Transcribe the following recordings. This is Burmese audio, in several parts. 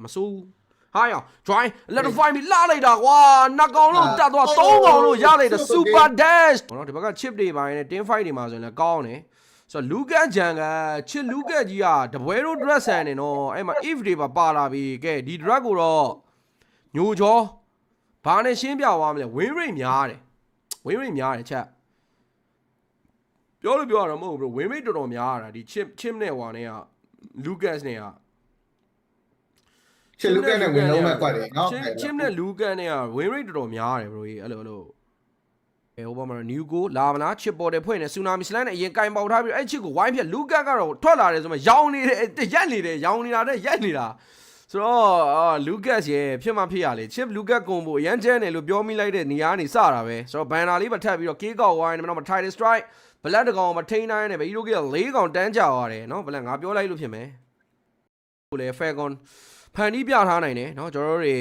မစိုးဟာရော join electrify ပြီးလာလိုက်တာကွာနှစ်ကောင်လုံးတက်သွားသုံးကောင်လုံးရလိုက်တာ super dash ဟောနော်ဒီဘက်က chip တွေပိုင်းနဲ့ team fight တွေမှာဆိုရင်လည်းကောင်းတယ်ဆိုတော့လူကတ်ဂျန်ကချစ်လူကတ်ကြီးကတပွဲတို့ dress ဆန်နေနော်အဲ့မှာ if တွေပါလာပြီကဲဒီ drug ကိုတော့ညိုချောဘာနဲ့ရှင်းပြသွားမလဲ win rate များတယ် win rate များတယ်ချက်ပြောလို့ပြောရတော့မဟုတ်ဘူး bro win rate တော်တော်များတာဒီ chip နဲ့ဟွာနဲ့က Lucas နဲ့ကချစ်လူကနဲ့ဝင်လုံးမဲ့ကွက်တယ်နော် chip နဲ့ Lucas နဲ့က win rate တော်တော်များတယ် bro ကြီးအဲ့လိုဟိုဘာမှ new go လာမလား chip ပေါ်တယ်ဖွင့်နေ tsunami slam နဲ့အရင်ကင်ပေါက်ထားပြီးအဲ့ chip ကိုဝိုင်းပြ Lucas ကတော့ထွက်လာတယ်ဆိုမှရောင်းနေတယ်ရက်နေတယ်ရောင်းနေတာတဲ့ရက်နေတာဆိုတော့ Lucas ရဲ့ဖြစ်မှဖြစ်ရလေ chip Lucas ကွန်ဘိုအရန်ကျဲတယ်လို့ပြောမိလိုက်တဲ့နေရာကနေစတာပဲဆိုတော့ banner လေးပါထပ်ပြီးတော့ K ကောက်ဝိုင်းနေတော့ Titan Strike ဘလက်တကောင်မထိန်နိုင်နဲ့ပဲဒီလိုက၄ကောင်တန်းကြသွားတယ်နော်ဘလက်ငါပြောလိုက်လို့ဖြစ်မယ်ဟိုလေ Falcon ဖန်တီးပြထားနိုင်တယ်နော်ကျွန်တော်တို့တွေ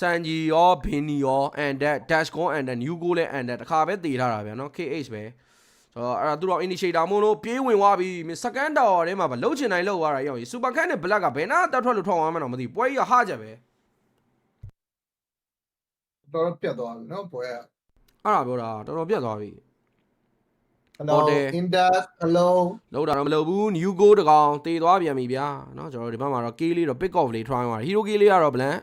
စန်ဂျီရောဘင်နီရော and that dash con and that new goal လဲ and that တခါပဲတည်ထားတာဗျာနော် KH ပဲဆိုတော့အဲ့ဒါသူတို့ initiator မို့လို့ပြေးဝင်သွားပြီ second tower ထဲမှာဗလှုပ်ချင်တိုင်းလှုပ်သွားတာရောက်ရင် super cat နဲ့ black ကဘယ်နာတက်ထွက်လို့ထောက်သွားမှန်းတော့မသိပွဲကြီးကဟကြပဲတော်ပြတ်သွားပြီနော်ပွဲကအဲ့ဒါပြောတာတော်တော်ပြတ်သွားပြီHello Indus hello လောက်တာတော့မလုပ်ဘူး new go တကောင်တေသွားပြန်ပြီဗျာเนาะကျွန်တော်ဒီဘက်မှာတော့ key လေးတော့ pick off လေး try သွားတယ် hero key လေးကတော့ blank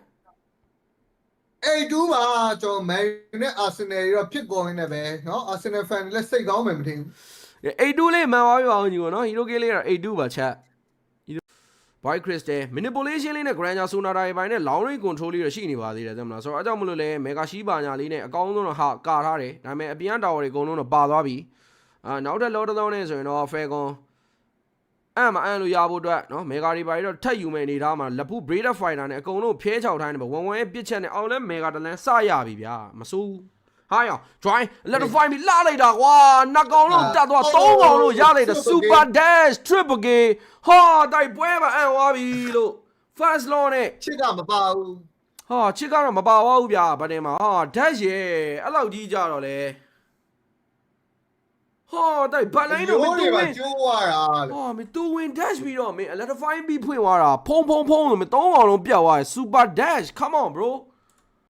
82မှာကျွန်တော် Man U နဲ့ Arsenal ရောဖြစ်ကုန်နေတယ်ပဲเนาะ Arsenal fan လည်းစိတ်ကောင်းမယ်မထင်ဘူး82လေးမှန်သွားပြီပါအောင်ညီကောเนาะ hero key လေးကတော့82ပါချက် Boy Crystal manipulation လေးနဲ့ Granger Sonata တွေပိုင်းနဲ့ long range control လေးတော့ရှိနေပါသေးတယ်သိမလားဆိုတော့အဲကြောင့်မလို့လဲ mega ရှိပါညာလေးနဲ့အကောင်းဆုံးတော့ဟာကာထားတယ်ဒါပေမဲ့အပြန် tower တွေအကုန်လုံးတော့ပါသွားပြီနောက်ထပ် load တောင်းနေဆိုရင်တော့ Falcon အဲ့မှာအဲ့လိုရဖို့အတွက်နော် mega တွေပါတော့ထက်ယူမယ်နေသားမှာလက်ဖူး Breeder Fighter နဲ့အကုန်လုံးဖျဲချောက်ထိုင်းနေပါဝဝရဲ့ပစ်ချက်နဲ့အောင်လဲ mega တလန်းစရပြီဗျာမစိုးဟာရော join electrify ပြီးလာလိုက်တာကွာနှစ်ကောင်လုံးတက်သွားသုံးကောင်လုံးရလိုက်တာ super dash triple k ဟာတိုက်ပွဲမှာအံ့သွားပြီလို့ fast law နဲ့ချစ်ကမပါဘူးဟာချစ်ကတော့မပါသွားဘူးဗျာဗတင်မှာဟာ dash ရဲ့အဲ့လောက်ကြီးကြတော့လေဟာတိုက်ဘလိုင်းတော့မင်းတူဝင်ကျိုးသွားတာဟာမင်းတူဝင် dash ပြီးတော့မင်း electrify ပြီးဖွင့်သွားတာဖုံဖုံဖုံလို့မင်းသုံးကောင်လုံးပြတ်သွားတယ် super dash come on bro